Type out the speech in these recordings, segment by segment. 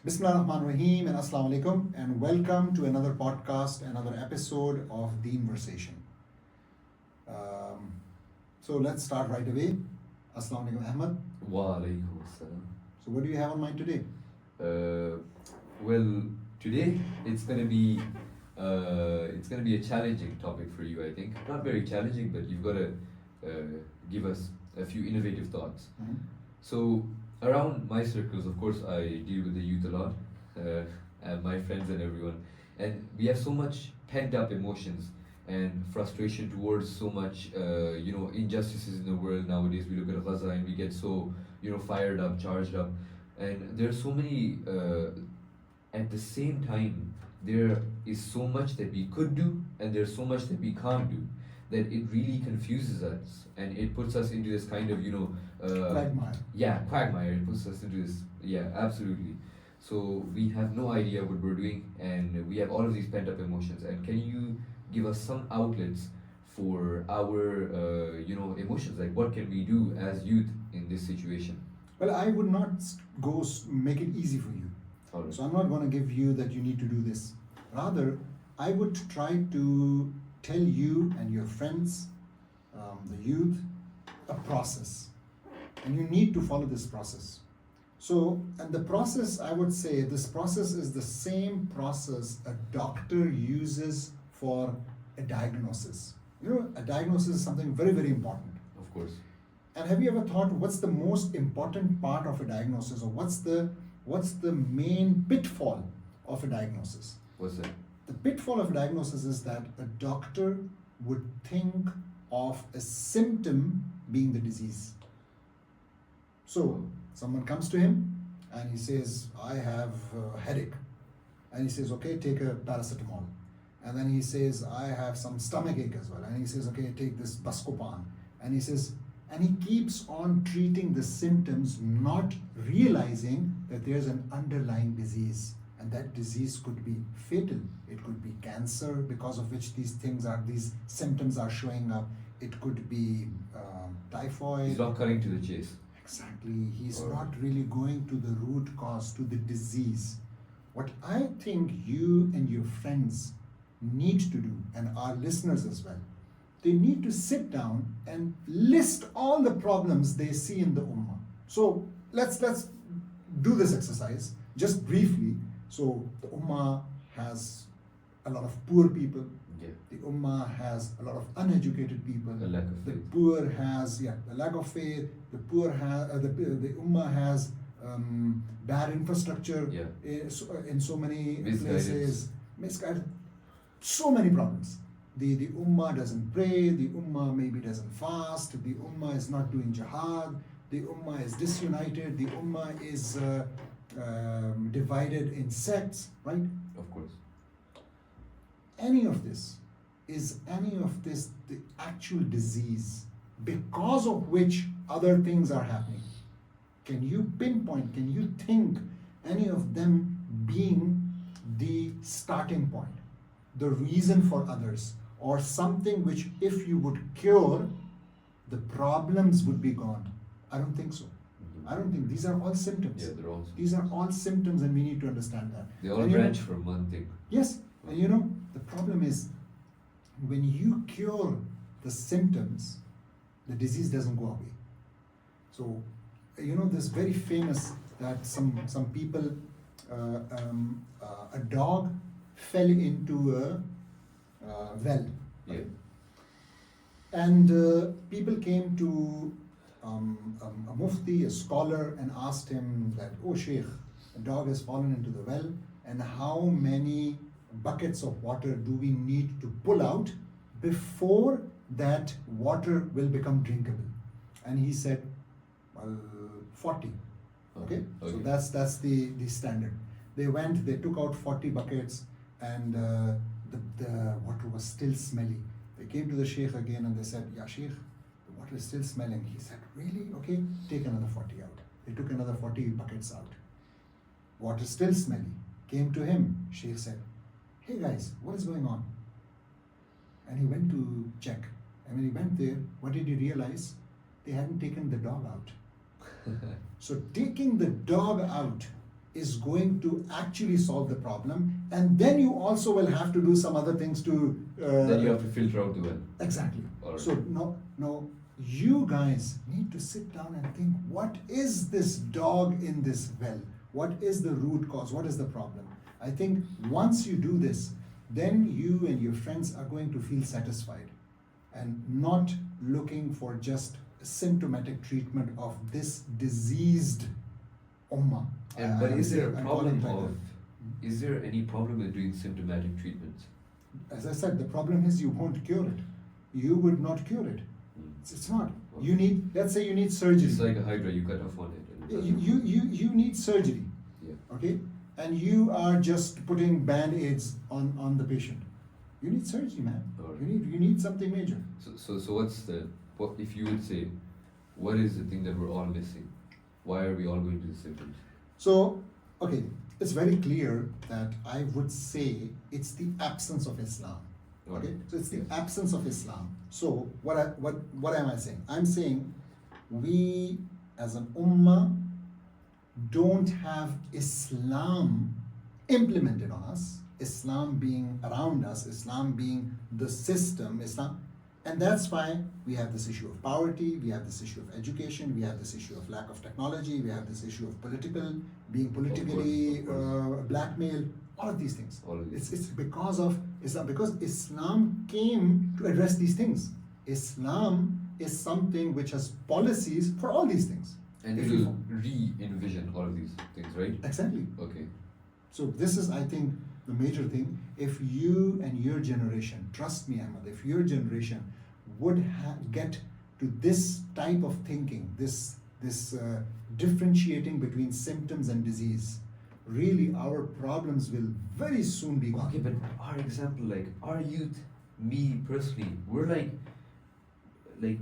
Bismillahirrahmanirrahim and Assalamu alaikum and welcome to another podcast, another episode of Deenversation. So let's start right away. Assalamu alaikum, Ahmad. Wa alaikum assalam. So what do you have on mind today? Well, today it's gonna be a challenging topic for you. I think not very challenging, but you've got to give us a few innovative thoughts. Mhm. So around my circles, of course, I deal with the youth a lot, and my friends and everyone, and we have so much pent up emotions and frustration towards so much, injustices in the world nowadays. We look at Gaza and we get so fired up, charged up, and there are so many. At the same time, there is so much that we could do, and there's so much that we can't do. That it really confuses us, and it puts us into this kind of Quagmire. quagmire. It puts us into this, absolutely. So we have no idea what we're doing, and we have all of these pent up emotions. And can you give us some outlets for our emotions? Like, what can we do as youth in this situation? Well, I would not make it easy for you. All right. So I'm not going to give you that you need to do this. Rather, I would try to tell you and your friends, the youth, a process. And you need to follow this process. So, and the process, I would say, this process is the same process a doctor uses for a diagnosis. A diagnosis is something very, very important. Of course. And have you ever thought what's the most important part of a diagnosis, or what's the main pitfall of a diagnosis? What's that? The pitfall of a diagnosis is that a doctor would think of a symptom being the disease. So someone comes to him and he says, I have a headache. And he says, okay, take a paracetamol. And then he says, I have some stomach ache as well. And he says, okay, take this Buscopan. And he says, and he keeps on treating the symptoms, not realizing that there's an underlying disease. And that disease could be fatal. It could be cancer, because of which these symptoms are showing up. It could be typhoid. He's not cutting to the chase. Exactly. He's not really going to the root cause, to the disease. What I think you and your friends need to do, and our listeners as well, they need to sit down and list all the problems they see in the ummah. So let's do this exercise just briefly. So the ummah has a lot of poor people. Yeah. The ummah has a lot of uneducated people. A lack of The faith. poor has a lack of faith. The poor has the ummah has bad infrastructure. Yeah. In so many Misguidance. places. Misguided. So many problems. The ummah doesn't pray. The ummah maybe doesn't fast. The ummah is not doing jihad. The ummah is disunited. The ummah is divided in sects, right? Of course. Is any of this the actual disease because of which other things are happening? Can you pinpoint, can you think any of them being the starting point, the reason for others, or something which if you would cure, the problems would be gone? I don't think so. I don't think. These are all symptoms. Yeah, they're all. These are all symptoms, and we need to understand that. They all And branch from one thing. Yes, and the problem is when you cure the symptoms, the disease doesn't go away. So, this very famous that some people, a dog fell into a well. Yeah. And people came to a mufti, a scholar, and asked him that, oh Sheikh, a dog has fallen into the well, and how many buckets of water do we need to pull out before that water will become drinkable? And he said, well, 40. Okay? So that's the standard. They went, they took out 40 buckets, and the water was still smelly. They came to the Sheikh again and they said, yeah Sheikh, the water is still smelling. He said, really? Okay, take another 40 out. They took another 40 buckets out. Water still smelly. Came to him. Sheikh said, hey guys, what is going on? And he went to check. And when he went there, what did he realize? They hadn't taken the dog out. So taking the dog out is going to actually solve the problem, and then you also will have to do some other things to. Then you have to filter out the well. Exactly. Alright. So no, you guys need to sit down and think: what is this dog in this well? What is the root cause? What is the problem? I think once you do this, then you and your friends are going to feel satisfied, and not looking for just symptomatic treatment of this diseased ummah. But is there a I'm calling problem it like of? that. Is there any problem with doing symptomatic treatments? As I said, the problem is you won't cure it. You would not cure it. It's not. You need, let's say you need surgery. It's like a hydra, you cut off one head. And it doesn't- You need surgery, Yeah. okay? And you are just putting band-aids on the patient. You need surgery, man. Alright. You need something major. So what if you would say, what is the thing that we're all missing? Why are we all going to the symptoms? So, okay, it's very clear that I would say it's the absence of Islam. Okay, so it's the Yes. absence of Islam. So what am I saying? I'm saying we as an ummah don't have Islam implemented on us, Islam being around us, Islam being the system, Islam, and that's why we have this issue of poverty, we have this issue of education, we have this issue of lack of technology, we have this issue of being politically Of course. blackmailed, all of these things. All of these. It's because of Islam, because Islam came to address these things. Islam is something which has policies for all these things. And If it you will re-envision all of these things, right? Exactly. Okay. So this is, I think, the major thing. If you and your generation, trust me, Ahmad, if your generation would get to this type of thinking, this differentiating between symptoms and disease, really our problems will very soon be gone. Okay, but our example, like our youth, me personally, we're like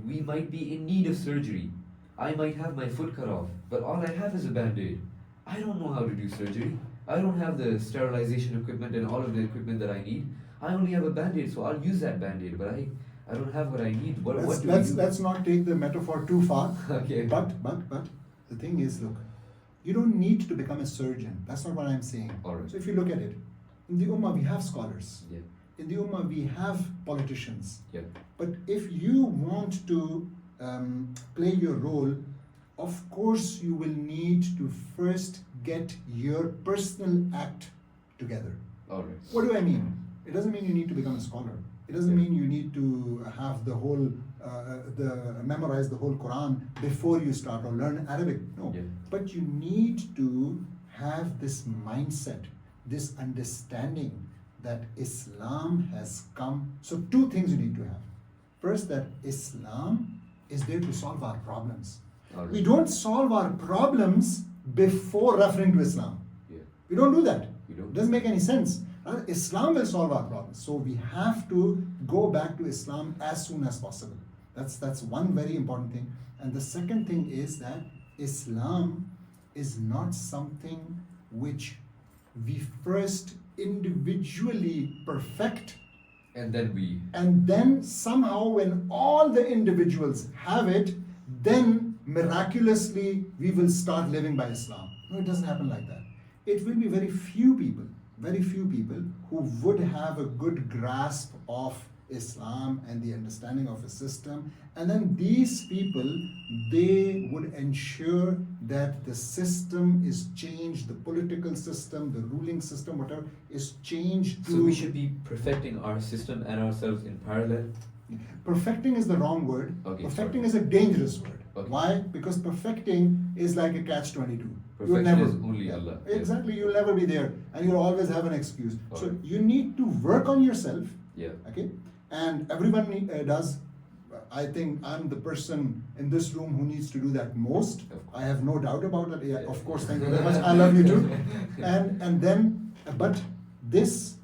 we might be in need of surgery. I might have my foot cut off, but all I have is a band-aid. I don't know how to do surgery. I don't have the sterilization equipment and all of the equipment that I need. I only have a band-aid, so I'll use that band-aid, but I don't have what I need. What do we do? Let's not take the metaphor too far. Okay. But the thing is, look, you don't need to become a surgeon. That's not what I'm saying. Alright. So if you look at it, in the Ummah we have scholars. Yeah. In the Ummah we have politicians. Yeah. But if you want to play your role, of course you will need to first get your personal act together. Alright. What do I mean? It doesn't mean you need to become a scholar. It doesn't Yeah. mean you need to have memorize the whole Quran before you start or learn Arabic. No. Yeah. But you need to have this mindset, this understanding that Islam has come. So two things you need to have. First, that Islam is there to solve our problems. Alright. We don't solve our problems before referring to Islam. Yeah. We don't do that. We don't. It doesn't make any sense. Islam will solve our problems. So we have to go back to Islam as soon as possible. That's one very important thing. And the second thing is that Islam is not something which we first individually perfect, And then somehow when all the individuals have it, then miraculously we will start living by Islam. No, it doesn't happen like that. It will be very few people who would have a good grasp of Islam and the understanding of a system, and then these people, they would ensure that the system is changed, the political system, the ruling system, whatever, is changed to... So we should be perfecting our system and ourselves in parallel. Perfecting is the wrong word. Okay, Perfecting sorry. is a dangerous word. Okay. Why? Because perfecting is like a catch-22. Perfection is only Allah. Yeah. Exactly, you'll never be there, and you'll always have an excuse. So Alright. you need to work on yourself. Yeah. Okay, and everyone does. I think I'm the person in this room who needs to do that most. Of course. I have no doubt about it. Yeah, Yeah. of course, thank you very much. I love you too. And then, but this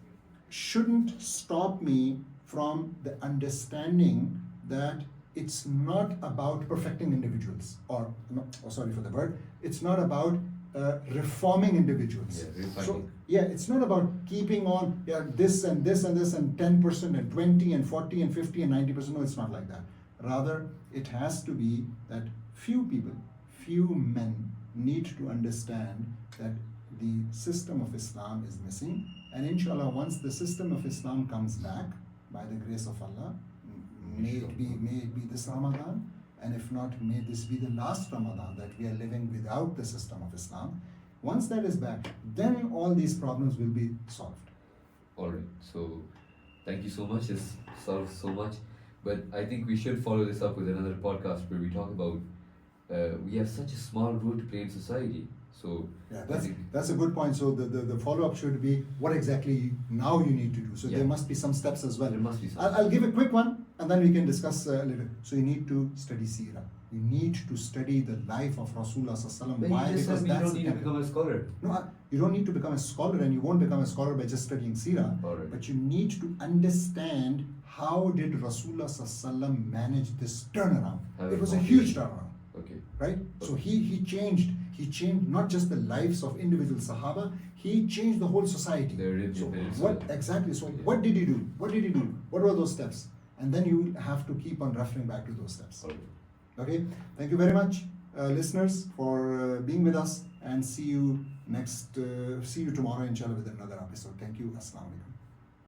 shouldn't stop me from the understanding that it's not about perfecting individuals, or no, oh, sorry for the word. It's not about reforming individuals. Yeah, refining. So yeah, it's not about keeping on this and this and this and 10% and 20 and 40 and 50 and 90%. No, it's not like that. Rather, it has to be that few people, few men need to understand that the system of Islam is missing. And inshallah, once the system of Islam comes back, by the grace of Allah, may it be this Ramadan, and if not, may this be the last Ramadan that we are living without the system of Islam. Once that is back, then all these problems will be solved. Alright, so thank you so much. This solves so much. But I think we should follow this up with another podcast where we talk about we have such a small role to play in society. So yeah, that's a good point. So the follow-up should be what exactly now you need to do. So there must be some steps as well. There must be some. I'll give a quick one and then we can discuss later. So you need to study Seerah. You need to study the life of Rasulullah Sallallahu Alaihi Wasallam. Why? Because you don't need to become a scholar. No, you don't need to become a scholar, and you won't become a scholar by just studying Seerah. Alright. But you need to understand how did Rasulullah Sallallahu Alaihi Wasallam manage this turnaround. It was a huge turnaround. Okay. Right? So he changed not just the lives of individual Sahaba, he changed the whole society. So what exactly? So what did he do? What did he do? What were those steps? And then you have to keep on referring back to those steps. Okay. Thank you very much, listeners, for being with us, and see you tomorrow, inshallah, with another episode. Thank you. Assalamu alaikum.